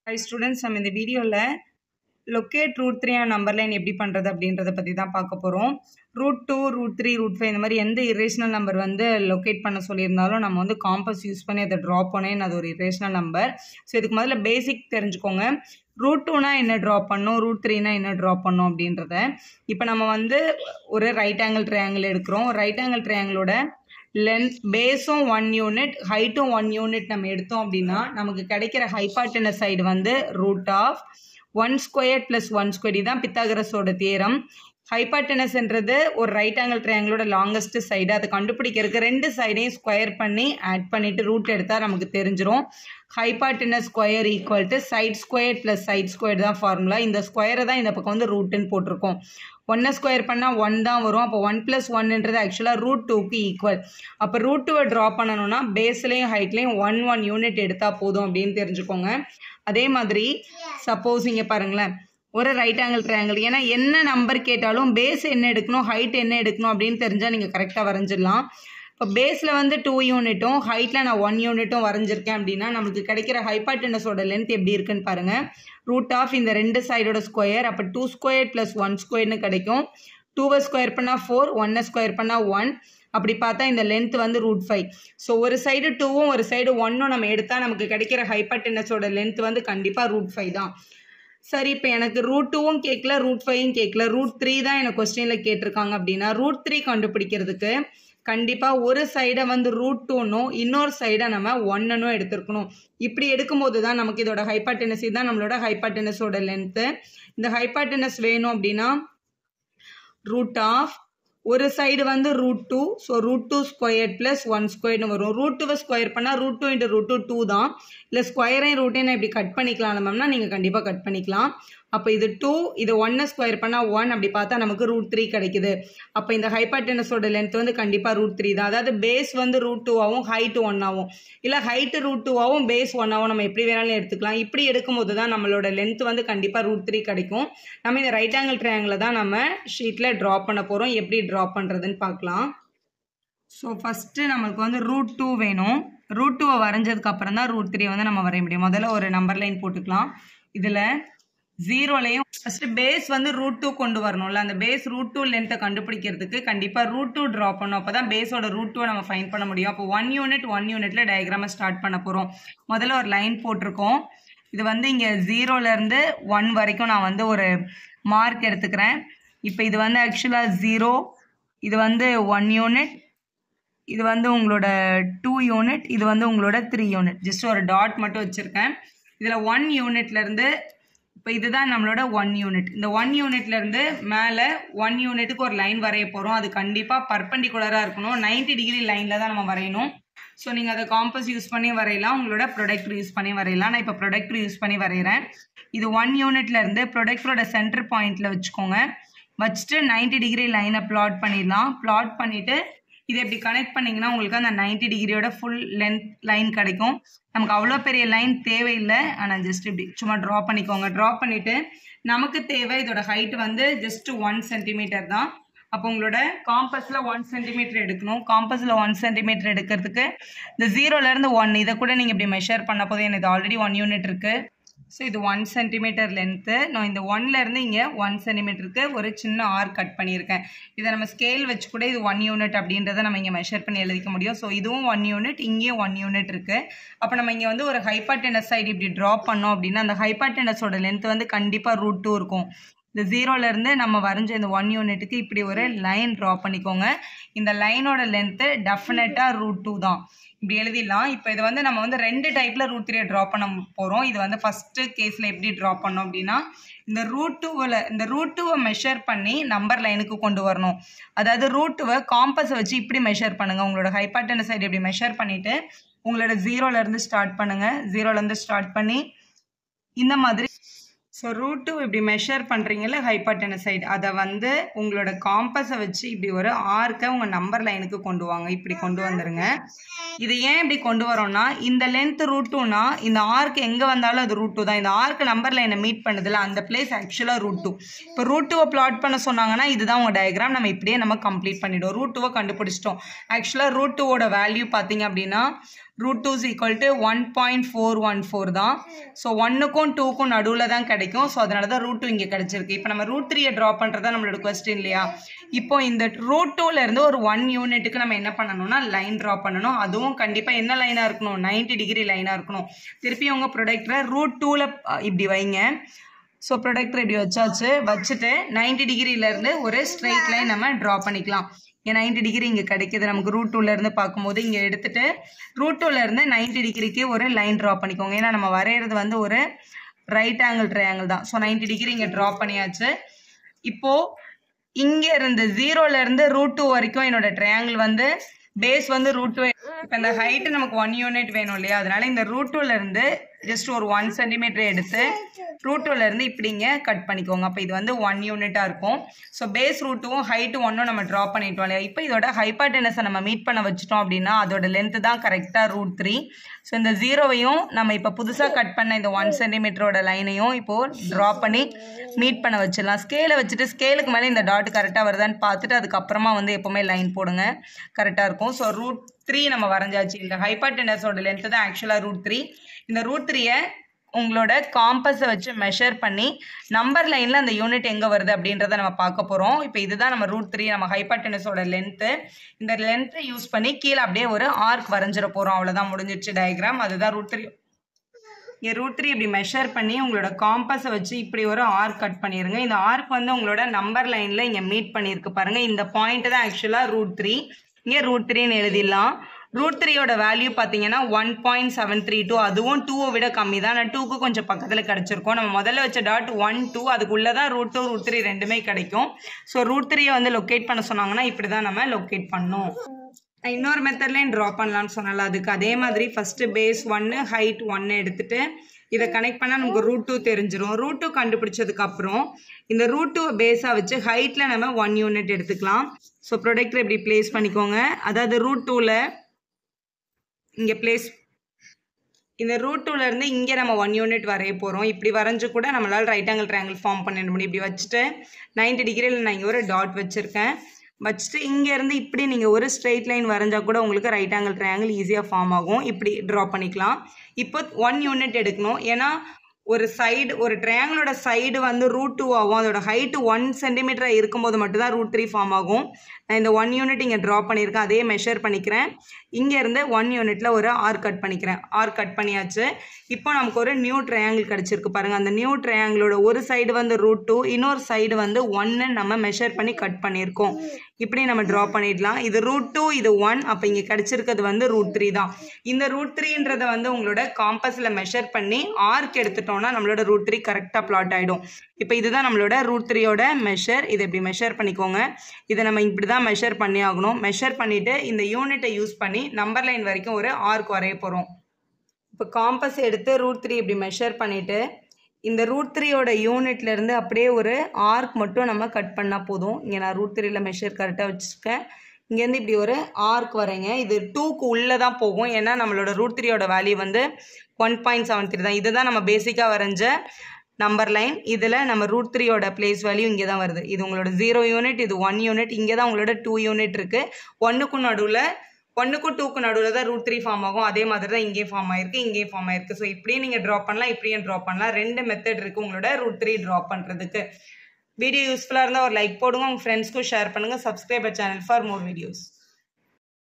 Hi students, நம்ம இந்த வீடியோல locate root 3 on number line எப்படி பண்றது அப்படின்றத பத்தி தான் பார்க்க போறோம். root 2, root 3, root 5 இந்த மாதிரி எந்த irrational number வந்து locate பண்ண சொல்லியிருந்தாலும் நம்ம வந்து compass யூஸ் பண்ணி அதை draw பண்ணேன் அது ஒரு irrational number. ஸோ இதுக்கு முதல்ல பேசிக் தெரிஞ்சுக்கோங்க. root 2 னா என்ன draw பண்ணோம், root 3 னா என்ன draw பண்ணோம் அப்படின்றத. இப்போ நம்ம வந்து ஒரு right angle triangle எடுக்கிறோம். right angle triangleோட length பேஸும் 1 யூனிட் ஹைட்டும் 1 யூனிட் நம்ம எடுத்தோம் அப்படின்னா நமக்கு கிடைக்கிற ஹைபார்டனஸ் சைடு வந்து ரூட் ஆஃப் 1 ஸ்கொயர் + 1 ஸ்கொயர். இதுதான் பித்தாகரஸோட தியரம். ஹைபார்டனஸ்ன்றது ஒரு ரைட் ஆங்கிள் ட்ரையாங்கிளோட லாங்கஸ்ட் சைடு. அதை கண்டுபிடிக்கிறதுக்கு ரெண்டு சைடையும் ஸ்கொயர் பண்ணி ஆட் பண்ணிட்டு ரூட் எடுத்தால் நமக்கு தெரிஞ்சிடும். Hypotenuse square equal to side square + side square தான் ஃபார்முலா. இந்த ஸ்கொயரை தான் இந்த பக்கம் வந்து ரூட்டுன்னு போட்டிருக்கோம். 1 ஸ்கொயர் பண்ணால் 1 தான் வரும். அப்போ 1 + 1ன்றது ஆக்சுவலாக ரூட் 2க்கு ஈக்குவல். அப்போ ரூட் 2வை ட்ரா பண்ணணும்னா பேஸ்லேயும் ஹைட்லேயும் 1 யூனிட் எடுத்தால் போதும் அப்படின்னு தெரிஞ்சுக்கோங்க. அதே மாதிரி சப்போஸ் இங்கே பாருங்களேன், ஒரு ரைட் ஆங்கிள் ட்ரையாங்கிள், ஏன்னா என்ன நம்பர் கேட்டாலும் பேஸ் என்ன எடுக்கணும் ஹைட் என்ன எடுக்கணும் அப்படின்னு தெரிஞ்சால் நீங்கள் கரெக்டாக வரைஞ்சிடலாம். இப்போ பேஸில் வந்து 2 யூனிட்டும் ஹைட்டில் நான் 1 யூனிட்டும் வரைஞ்சிருக்கேன் அப்படின்னா நமக்கு கிடைக்கிற ஹைபார்டனஸோட லென்த் எப்படி இருக்குன்னு பாருங்கள். ரூட் ஆஃப் இந்த ரெண்டு சைடோட ஸ்கொயர், அப்போ 2 ஸ்கொயர் + 1 ஸ்கொயர்னு கிடைக்கும். 2வை ஸ்கொயர் பண்ணால் 4, 1 ஸ்கொயர் பண்ணால் 1. அப்படி பார்த்தா இந்த லென்த் வந்து ரூட் 5. ஸோ ஒரு சைடு 2வும் ஒரு சைடு 1ம் நம்ம எடுத்தால் நமக்கு கிடைக்கிற ஹைபார்டனஸோட லென்த் வந்து கண்டிப்பாக ரூட் 5 தான். சரி, இப்போ எனக்கு ரூட் 2வும் கேட்கல ரூட் 5யும் கேட்கல, ரூட் 3 தான் எனக்கு கொஸ்டினில் கேட்டிருக்காங்க அப்படின்னா ரூட் 3 கண்டுபிடிக்கிறதுக்கு கண்டிப்பாக ஒரு சைடை வந்து ரூட் 2னும் இன்னொரு சைடை நம்ம 1னும் எடுத்துருக்கணும். இப்படி எடுக்கும்போது தான் நமக்கு இதோட ஹைபார்டனஸ், இதுதான் நம்மளோட ஹைபார்டனஸோட லென்த்து. இந்த ஹைபார்டனஸ் வேணும் அப்படின்னா ரூட் ஆஃப் ஒரு சைடு வந்து ரூட் 2, ஸோ ரூட் 2 ஸ்கொயர் + 1 ஸ்கொயர்னு வரும். ரூட் 2வை ஸ்கொயர் பண்ணால் ரூட் 2 × ரூட் 2 தான். இல்லை ஸ்கொயரையும் ரூட்டையும் இப்படி கட் பண்ணிக்கலாம் மேம்னா நீங்கள் கண்டிப்பாக கட் பண்ணிக்கலாம். அப்போ இது 2, இது 1 ஸ்கொயர் பண்ணால் 1, அப்படி பார்த்தா நமக்கு ரூட் 3 கிடைக்குது. அப்போ இந்த ஹைபார்டனஸோட லென்த் வந்து கண்டிப்பாக ரூட் 3 தான். அதாவது பேஸ் வந்து ரூட் 2ஆகவும் ஹைட் 1ஆகவும், இல்லை ஹைட்டு ரூட் 2ஆகவும் பேஸ் 1ஆகவும் நம்ம எப்படி வேணாலும் எடுத்துக்கலாம். இப்படி எடுக்கும்போது தான் நம்மளோட லென்த் வந்து கண்டிப்பாக ரூட் 3 கிடைக்கும். நம்ம இந்த ரைட் ஆங்கிள் ட்ரையாங்கிளை தான் நம்ம ஷீட்டில் ட்ரா பண்ண போகிறோம். எப்படி ட்ரா பண்ணுறதுன்னு பார்க்கலாம். ஸோ ஃபஸ்ட்டு நம்மளுக்கு வந்து ரூட் 2 வேணும். ரூட் 2வை வரைஞ்சதுக்கு அப்புறம் தான் ரூட் 3 வந்து நம்ம வரைய முடியும். முதல்ல ஒரு நம்பர் லைன் போட்டுக்கலாம். இதில் 0லையும் ஃபஸ்ட்டு பேஸ் வந்து ரூட் 2 கொண்டு வரணும்ல, அந்த பேஸ் ரூட் 2 லென்த்தை கண்டுபிடிக்கிறதுக்கு கண்டிப்பாக ரூட் 2 ட்ரா பண்ணணும். அப்போ தான் பேஸோட ரூட் 2வை நம்ம ஃபைண்ட் பண்ண முடியும். அப்போ 1 யூனிட்டில் டயக்ராமை ஸ்டார்ட் பண்ண போகிறோம். முதல்ல ஒரு லைன் போட்டிருக்கோம். இது வந்து இங்கே 0லேருந்து 1 வரைக்கும் நான் வந்து ஒரு மார்க் எடுத்துக்கிறேன். இப்போ இது வந்து ஆக்சுவலாக 0, இது வந்து 1 யூனிட், இது வந்து உங்களோட 2 யூனிட், இது வந்து உங்களோட 3 யூனிட். ஜஸ்ட் ஒரு டாட் மட்டும் வச்சுருக்கேன். இதில் 1 யூனிட்லேருந்து இப்போ இதுதான் நம்மளோட 1 யூனிட். இந்த 1 யூனிட்லேருந்து மேலே 1 யூனிட்டுக்கு ஒரு லைன் வரைய போகிறோம். அது கண்டிப்பாக பர்பெண்டிகுலராக இருக்கணும். 90 டிகிரி லைனில் தான் நம்ம வரையணும். ஸோ நீங்கள் அதை காம்பஸ் யூஸ் பண்ணி வரையலாம், உங்களோட ப்ரொடக்டர் யூஸ் பண்ணி வரையலாம். நான் இப்போ ப்ரொடக்டர் யூஸ் பண்ணி வரைகிறேன். இது 1 யூனிட்லேருந்து ப்ரொடக்டரோட சென்டர் பாயிண்டில் வச்சுக்கோங்க. வச்சுட்டு 90 டிகிரி லைனை ப்ளாட் பண்ணிடலாம். ப்ளாட் பண்ணிவிட்டு இதை எப்படி கனெக்ட் பண்ணிங்கன்னா உங்களுக்கு அந்த 90 டிகிரியோட ஃபுல் லென்த் லைன் கிடைக்கும். நமக்கு அவ்வளோ பெரிய லைன் தேவையில்லை, ஆனால் ஜஸ்ட் இப்படி சும்மா ட்ரா பண்ணிக்கோங்க. ட்ரா பண்ணிவிட்டு நமக்கு தேவை இதோட ஹைட் வந்து ஜஸ்ட் 1 சென்டிமீட்டர் தான். அப்போ உங்களோட காம்பஸில் 1 சென்டிமீட்டர் எடுக்கணும். காம்பஸில் 1 சென்டிமீட்டர் எடுக்கிறதுக்கு இந்த 0லேருந்து 1 இதை கூட நீங்கள் இப்படி மெஷர் பண்ண போது எனக்கு இது ஆல்ரெடி 1 யூனிட் இருக்குது. ஸோ இது 1 சென்டிமீட்டர் லென்த்து. நான் இந்த 1லேருந்து இங்கே 1 சென்டிமீட்டருக்கு ஒரு சின்ன ஆர் கட் பண்ணியிருக்கேன். இதை நம்ம ஸ்கேல் வச்சு கூட இது 1 யூனிட் அப்படின்றத நம்ம இங்கே மெஷர் பண்ணி எழுதிக்க முடியும். ஸோ இதுவும் 1 யூனிட், இங்கேயும் 1 யூனிட் இருக்குது. அப்போ நம்ம இங்கே வந்து ஒரு ஹைபார்டனஸ் சைடு இப்படி ட்ரா பண்ணோம் அப்படின்னா அந்த ஹைபார்டனஸோட லென்த் வந்து கண்டிப்பாக ரூட் 2 இருக்கும். இந்த 0லேருந்து நம்ம வரைஞ்ச இந்த 1 யூனிட்டுக்கு இப்படி ஒரு லைன் ட்ரா பண்ணிக்கோங்க. இந்த லைனோட லென்த்து டெஃபினட்டாக ரூட் 2 தான். இப்படி எழுதிடலாம். இப்போ இது வந்து நம்ம வந்து 2 டைப்பில் ரூட் 3 ட்ரா பண்ண போகிறோம். இது வந்து ஃபஸ்ட்டு கேஸில் எப்படி ட்ரா பண்ணோம் அப்படின்னா இந்த ரூட் 2வை மெஷர் பண்ணி நம்பர் லைனுக்கு கொண்டு வரணும். அதாவது ரூட் 2வை காம்பஸை வச்சு இப்படி மெஷர் பண்ணுங்கள். உங்களோட ஹைபார்டனஸ் சைடு இப்படி மெஷர் பண்ணிவிட்டு உங்களோட 0லேருந்து ஸ்டார்ட் பண்ணுங்கள். 0லேருந்து ஸ்டார்ட் பண்ணி இந்த மாதிரி ஸோ ரூட் 2 இப்படி மெஷர் பண்ணுறீங்கல்ல ஹைபார்டனஸ் சைடு, அதை வந்து உங்களோட காம்பஸை வச்சு இப்படி ஒரு ஆர்க்கை உங்கள் நம்பர் லைனுக்கு கொண்டு வாங்க. இப்படி கொண்டு வந்துடுங்க. இது ஏன் இப்படி கொண்டு வரோம்னா இந்த லென்த் ரூட் 2னா இந்த ஆர்க் எங்கே வந்தாலும் அது ரூட் 2 தான். இந்த ஆர்க் நம்பர் லைனை மீட் பண்ணுதில்ல அந்த பிளேஸ் ஆக்சுவலாக ரூட் 2. இப்போ ரூட் 2வை பிளாட் பண்ண சொன்னாங்கன்னா இதுதான் உங்கள் டயக்ராம். நம்ம இப்படியே நம்ம கம்ப்ளீட் பண்ணிவிடுவோம். ரூட் 2வை கண்டுபிடிச்சிட்டோம். ஆக்சுவலாக ரூட் 2வோட வேல்யூ பார்த்தீங்க அப்படின்னா ரூட் 2 = 1.414 தான். ஸோ 1க்கும் 2க்கும் நடுவில் தான் கிடைக்கும். ஸோ அதனால தான் ரூட் 2 இங்கே கிடைச்சிருக்கு. இப்போ நம்ம ரூட் 3 ட்ரா பண்ணுறது நம்மளோட கொஸ்டின் இல்லையா? இப்போ இந்த ரூட் 2லேருந்து ஒரு 1 யூனிட்டுக்கு நம்ம என்ன பண்ணணும்னா லைன் ட்ரா பண்ணணும். அதுவும் கண்டிப்பாக என்ன லைனாக இருக்கணும்? 90 டிகிரி லைனாக இருக்கணும். திருப்பி உங்கள் ப்ரொடக்டரை ரூட் 2ல் இப்படி வைங்க. ஸோ ப்ரொடக்டர் இப்படி வச்சுட்டு 90 டிகிரியிலேருந்து ஒரு ஸ்ட்ரெயிட் லைன் நம்ம ட்ரா பண்ணிக்கலாம். இங்கே 90 டிகிரி இங்கே கிடைக்கிது நமக்கு ரூட் 2லேருந்து பார்க்கும்போது. இங்கே எடுத்துகிட்டு ரூட் 2லேருந்து 90 டிகிரிக்கு ஒரு லைன் ட்ரா பண்ணிக்கோங்க. ஏன்னா நம்ம வரைகிறது வந்து ஒரு ரைட் ஆங்கிள் ட்ரையாங்கிள் தான். ஸோ 90 டிகிரி இங்கே ட்ரா பண்ணியாச்சு. இப்போது இங்கே இருந்து 0லேருந்து ரூட் 2 வரைக்கும் என்னோட ட்ரையாங்கிள் வந்து பேஸ் வந்து ரூட் 2. இப்போ இந்த ஹைட்டு நமக்கு 1 யூனிட் வேணும் இல்லையா? அதனால இந்த ரூட் 2லேருந்து ஜஸ்ட் ஒரு 1 சென்டிமீட்டர் எடுத்து ரூட் 2லேருந்து இப்படிங்க கட் பண்ணிக்கோங்க. அப்போ இது வந்து 1 யூனிட்டாக இருக்கும். ஸோ பேஸ் ரூட் 2வும் ஹைட்டு 1ம் நம்ம ட்ரா பண்ணிட்டோம் இல்லையா? இப்போ இதோட ஹைபார்டெனஸை நம்ம மீட் பண்ண வச்சுட்டோம் அப்படின்னா அதோட லென்த்து தான் கரெக்டாக ரூட் 3. ஸோ இந்த 0வையும் நம்ம இப்போ புதுசாக கட் பண்ண இந்த 1 சென்டிமீட்டரோட லைனையும் இப்போது ட்ரா பண்ணி மீட் பண்ண வச்சிடலாம். ஸ்கேலை வச்சுட்டு ஸ்கேலுக்கு மேலே இந்த டாட் கரெக்டாக வருதான்னு பார்த்துட்டு அதுக்கப்புறமா வந்து எப்போவுமே லைன் போடுங்க, கரெக்டாக இருக்கும். ஸோ ரூட் 3 நம்ம வரைஞ்சாச்சு. இந்த ஹைபார்டெனஸோட லென்த்து தான் ஆக்சுவலாக ரூட் 3. இந்த ரூட் 3யை உங்களோட காம்பஸை வச்சு மெஷர் பண்ணி நம்பர் லைனில் அந்த யூனிட் எங்கே வருது அப்படின்றத நம்ம பார்க்க போகிறோம். இப்போ இதுதான் நம்ம ரூட் 3 நம்ம ஹைபார்டெனஸோட லென்த்து. இந்த லென்த்தை யூஸ் பண்ணி கீழே அப்படியே ஒரு ஆர்க் வரைஞ்சிட போகிறோம். அவ்வளோதான், முடிஞ்சிடுச்சு டயக்ராம். அதுதான் ரூட் 3. இங்கே ரூட் 3 இப்படி மெஷர் பண்ணி உங்களோட காம்பஸை வச்சு இப்படி ஒரு ஆர்க் கட் பண்ணிடுங்க. இந்த ஆர்க் வந்து உங்களோட நம்பர் லைனில் இங்கே மீட் பண்ணியிருக்கு பாருங்கள். இந்த பாயிண்ட் தான் ஆக்சுவலாக ரூட் 3. இங்கே ரூட் 3ன்னு எழுதிடலாம். ரூட் 3யோட வேல்யூ பார்த்தீங்கன்னா 1.732. அதுவும் 2வை விட கம்மி தான். நான் 2க்கு கொஞ்சம் பக்கத்தில் கிடச்சிருக்கோம். நம்ம முதல்ல வச்ச டாட் 1, 2 அதுக்குள்ளே தான் ரூட் 2 ரூட் 3 ரெண்டுமே கிடைக்கும். ஸோ ரூட் 3யை வந்து லொக்கேட் பண்ண சொன்னாங்கன்னா இப்படி தான் நம்ம லொக்கேட் பண்ணணும். நான் இன்னொரு மெத்தட்லேயும் ட்ரா பண்ணலான்னு சொன்னால அதுக்கு அதே மாதிரி ஃபஸ்ட்டு பேஸ் 1 ஹைட் 1 எடுத்துகிட்டு இதை கனெக்ட் பண்ணால் நமக்கு ரூட் 2 தெரிஞ்சிடும். ரூட் 2 கண்டுபிடிச்சதுக்கப்புறம் இந்த ரூட் 2 பேஸாக வச்சு ஹைட்டில் நம்ம 1 யூனிட் எடுத்துக்கலாம். ஸோ ப்ரொடக்டர் இப்படி பிளேஸ் பண்ணிக்கோங்க. அதாவது ரூட் 2ல் இங்கே பிளேஸ், இந்த ரூட் 2லேருந்து இங்கே நம்ம 1 யூனிட் வரைய போகிறோம். இப்படி வரைஞ்சு கூட நம்மளால் ரைட் ஆங்கிள் ட்ரையாங்கிள் ஃபார்ம் பண்ணிட முடியும். இப்படி வச்சுட்டு 90 டிகிரியில் நான் இங்கே ஒரு டாட் வச்சுருக்கேன். வச்சுட்டு இங்கேருந்து இப்படி நீங்கள் ஒரு ஸ்ட்ரெயிட் லைன் வரைஞ்சால் கூட உங்களுக்கு ரைட் ஆங்கிள் ட்ரையாங்கிள் ஈஸியாக ஃபார்ம் ஆகும். இப்படி ட்ரா பண்ணிக்கலாம். இப்போ 1 யூனிட் எடுக்கணும். ஏன்னா ஒரு சைடு, ஒரு ட்ரையாங்கிளோட சைடு வந்து ரூட் 2 ஆகும். அதோட ஹைட்டு 1 சென்டிமீட்டராக இருக்கும்போது மட்டும்தான் ரூட் 3 ஃபார்ம் ஆகும். நான் இந்த 1 யூனிட் இங்கே ட்ரா பண்ணியிருக்கேன். அதே மெஷர் பண்ணிக்கிறேன். இங்கேருந்து 1 யூனிட்டில் ஒரு ஆர்க் கட் பண்ணிக்கிறேன். ஆர்க் கட் பண்ணியாச்சு. இப்போ நமக்கு ஒரு நியூ ட்ரையாங்கிள் கிடச்சிருக்கு பாருங்கள். அந்த நியூ ட்ரையாங்கிளோட ஒரு சைடு வந்து ரூட் 2, இன்னொரு சைடு வந்து 1 நம்ம மெஷர் பண்ணி கட் பண்ணியிருக்கோம். இப்படி நம்ம ட்ரா பண்ணிடலாம். இது ரூட் 2, இது 1. அப்போ இங்கே கிடச்சிருக்கிறது வந்து ரூட் 3 தான். இந்த ரூட் 3ன்றதை வந்து உங்களோட காம்பஸில் மெஷர் பண்ணி ஆர்க் எடுத்துட்டோம்னா நம்மளோட ரூட் 3 கரெக்டாக பிளாட் ஆகிடும். இப்போ இதுதான் நம்மளோட ரூட் 3யோட மெஷர். இதை இப்படி மெஷர் பண்ணிக்கோங்க. இதை நம்ம இப்படி தான் மெஷர் பண்ணி ஆகணும். மெஷர் பண்ணிவிட்டு இந்த யூனிட்டை யூஸ் பண்ணி நம்பர் லைன் வரைக்கும் ஒரு ஆர்க் வரைய போகிறோம். இப்போ காம்பஸ் எடுத்து ரூட் 3 இப்படி மெஷர் பண்ணிவிட்டு இந்த ரூட் 3யோட யூனிட்லேருந்து அப்படியே ஒரு ஆர்க் மட்டும் நம்ம கட் பண்ணால் போதும். இங்கே நான் ரூட் 3ல மெஷர் கரெக்டாக வச்சுருக்கேன். இங்கேருந்து இப்படி ஒரு ஆர்க் வரைங்க. இது 2க்கு உள்ளே தான் போகும். ஏன்னா நம்மளோட ரூட் 3யோட வேல்யூ வந்து 1.73 தான். இதுதான் நம்ம பேசிக்காக வரைஞ்ச நம்பர் லைன். இதில் நம்ம ரூட் 3யோட பிளேஸ் வேல்யூ இங்கே தான் வருது. இது உங்களோட 0 யூனிட், இது 1 யூனிட். இங்கே தான் உங்களோட 2 யூனிட் இருக்குது. 1க்கும் 2க்கும் நடுவில் தான் ரூட் 3 ஃபார்ம் ஆகும். அதே மாதிரி தான் இங்கேயும் ஃபார்ம் ஆயிருக்கு, இங்கேயும் ஃபார்ம் ஆயிருக்கு. ஸோ இப்படியே நீங்கள் ட்ரா பண்ணலாம், இப்படியும் ட்ரா பண்ணலாம். 2 மெத்தட் இருக்குது உங்களோட ரூட் 3 ட்ரா பண்ணுறதுக்கு. வீடியோ யூஸ்ஃபுல்லாக இருந்தால் ஒரு லைக் போடுங்க. உங்கள் ஃப்ரெண்ட்ஸ்க்கும் ஷேர் பண்ணுங்கள். Subscribe channel for more videos.